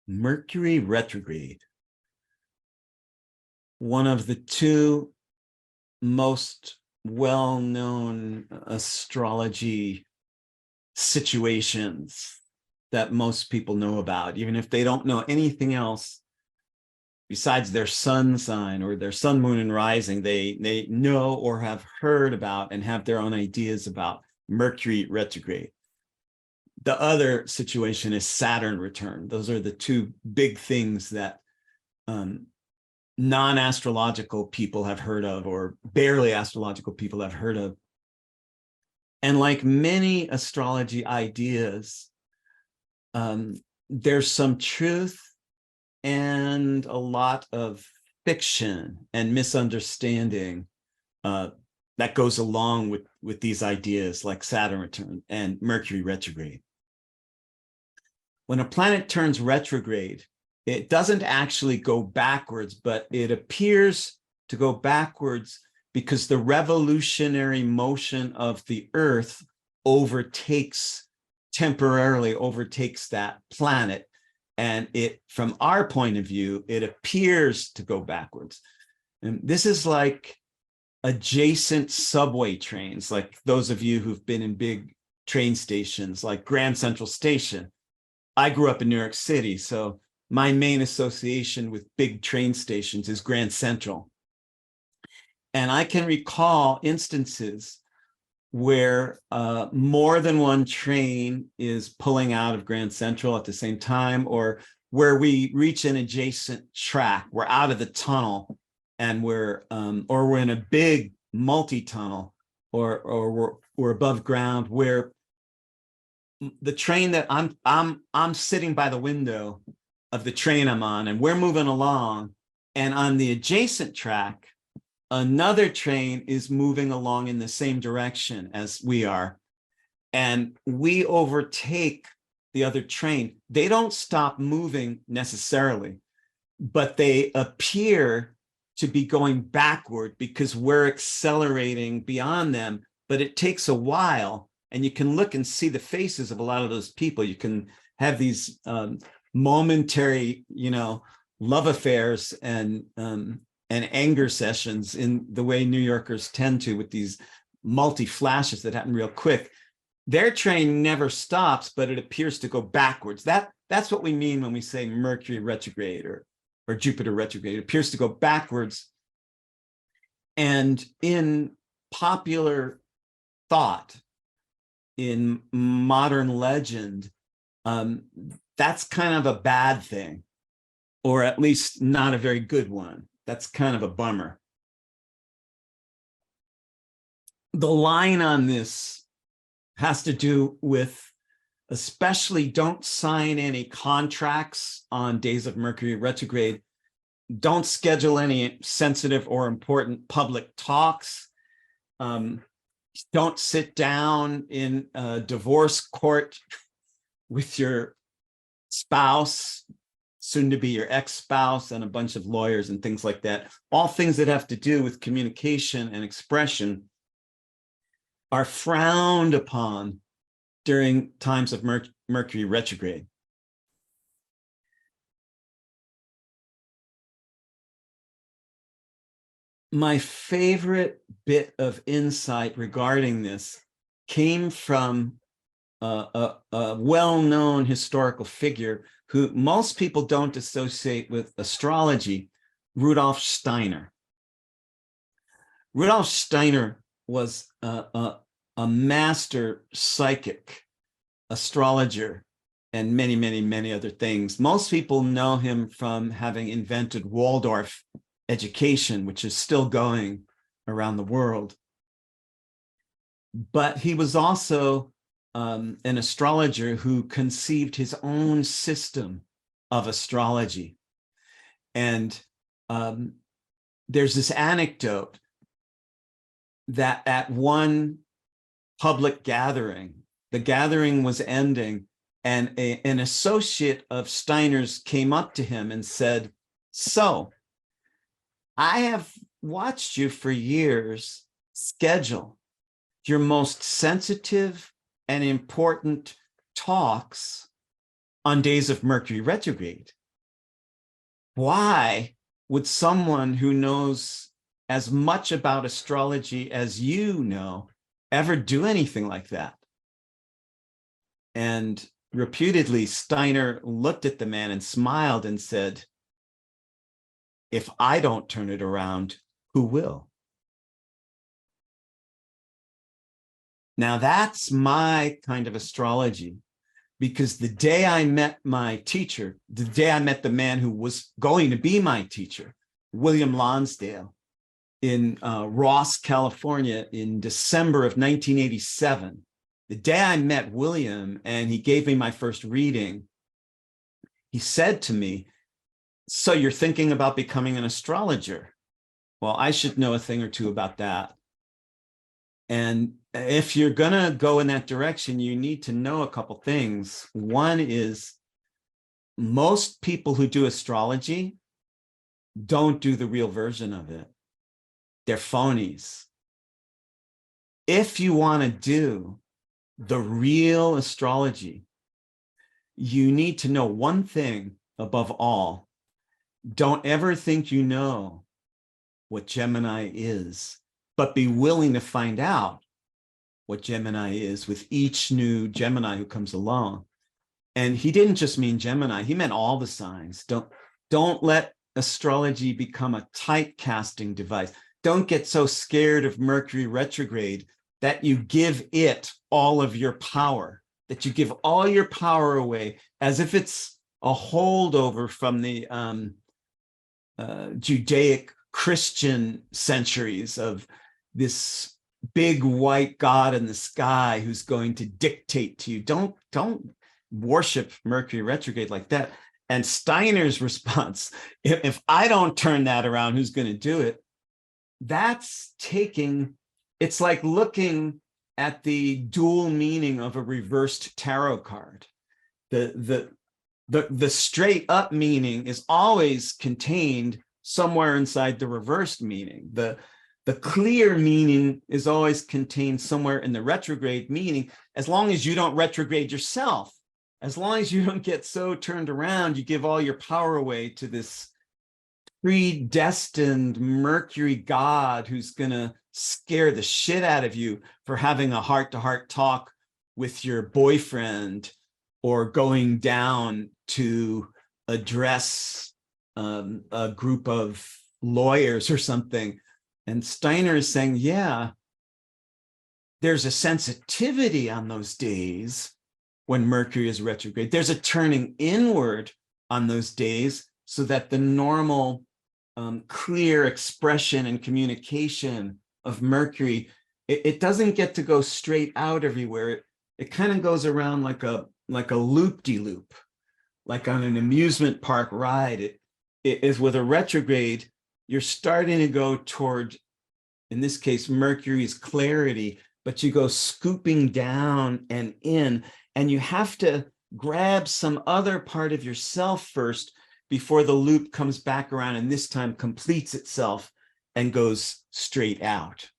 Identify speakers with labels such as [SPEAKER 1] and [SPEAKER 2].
[SPEAKER 1] Mercury retrograde, one of the two most well-known astrology situations that most people know about, even if they don't know anything else besides their sun sign or their sun, moon, and rising. They know or have heard about and have their own ideas about Mercury retrograde. The other situation is Saturn return. Those are the two big things that non-astrological people have heard of, or barely astrological people have heard of. And like many astrology ideas, there's some truth and a lot of fiction and misunderstanding that goes along with these ideas, like Saturn return and Mercury retrograde. When a planet turns retrograde, it doesn't actually go backwards, but it appears to go backwards because the revolutionary motion of the Earth temporarily overtakes that planet. And it, from our point of view, it appears to go backwards. And this is like adjacent subway trains, like those of you who've been in big train stations, like Grand Central Station. I grew up in New York City, so my main association with big train stations is Grand Central. And I can recall instances where more than one train is pulling out of Grand Central at the same time, or where we reach an adjacent track. We're out of the tunnel and we're in a big multi-tunnel, or we're above ground, where the train that I'm sitting by the window of the train I'm on, and we're moving along, and on the adjacent track, another train is moving along in the same direction as we are, and we overtake the other train. They don't stop moving necessarily, but they appear to be going backward because we're accelerating beyond them, but it takes a while. And you can look and see the faces of a lot of those people. You can have these momentary, love affairs and anger sessions in the way New Yorkers tend to, with these multi-flashes that happen real quick. Their train never stops, but it appears to go backwards. That's what we mean when we say Mercury retrograde or Jupiter retrograde. It appears to go backwards. And in popular thought, in modern legend, that's kind of a bad thing, or at least not a very good one. That's kind of a bummer. The line on this has to do with, especially, don't sign any contracts on days of Mercury retrograde. Don't schedule any sensitive or important public talks. Don't sit down in a divorce court with your spouse, soon to be your ex-spouse, and a bunch of lawyers and things like that. All things that have to do with communication and expression are frowned upon during times of Mercury retrograde. My favorite bit of insight regarding this came from a well-known historical figure who most people don't associate with astrology, Rudolf Steiner. Rudolf Steiner was a master psychic, astrologer, and many, many, many other things. Most people know him from having invented Waldorf education, which is still going around the world. But he was also an astrologer who conceived his own system of astrology. And there's this anecdote that at one public gathering, the gathering was ending, and an associate of Steiner's came up to him and said, "So, I have watched you for years schedule your most sensitive and important talks on days of Mercury retrograde. why would someone who knows as much about astrology as you know ever do anything like that? And reputedly, Steiner looked at the man and smiled and said, if I don't turn it around, who will? Now that's my kind of astrology, because the day I met my teacher, the day I met the man who was going to be my teacher, William Lonsdale, in Ross, California, in December of 1987, the day I met William and he gave me my first reading, he said to me, so you're thinking about becoming an astrologer? Well, I should know a thing or two about that. And if you're going to go in that direction, you need to know a couple things. One is most people who do astrology don't do the real version of it. They're phonies. If you want to do the real astrology, you need to know one thing above all. Don't ever think you know what Gemini is, but be willing to find out what Gemini is with each new Gemini who comes along. And he didn't just mean Gemini, he meant all the signs. Don't let astrology become a typecasting device. Don't get so scared of Mercury retrograde that you give it all of your power, that you give all your power away as if it's a holdover from the Judaic Christian centuries of this big white God in the sky who's going to dictate to you. Don't worship Mercury retrograde like that. And Steiner's response, if I don't turn that around, who's going to do it? That's it's like looking at the dual meaning of a reversed tarot card. The straight up meaning is always contained somewhere inside the reversed meaning. The clear meaning is always contained somewhere in the retrograde meaning, as long as you don't retrograde yourself. As long as you don't get so turned around, you give all your power away to this predestined Mercury God who's going to scare the shit out of you for having a heart-to-heart talk with your boyfriend or going down to address a group of lawyers or something. And Steiner is saying, yeah, there's a sensitivity on those days when Mercury is retrograde. There's a turning inward on those days so that the normal clear expression and communication of Mercury, it doesn't get to go straight out everywhere. It kind of goes around like a loop-de-loop, like on an amusement park ride. It is with a retrograde, you're starting to go toward, in this case, Mercury's clarity, but you go scooping down and in, and you have to grab some other part of yourself first before the loop comes back around and this time completes itself and goes straight out.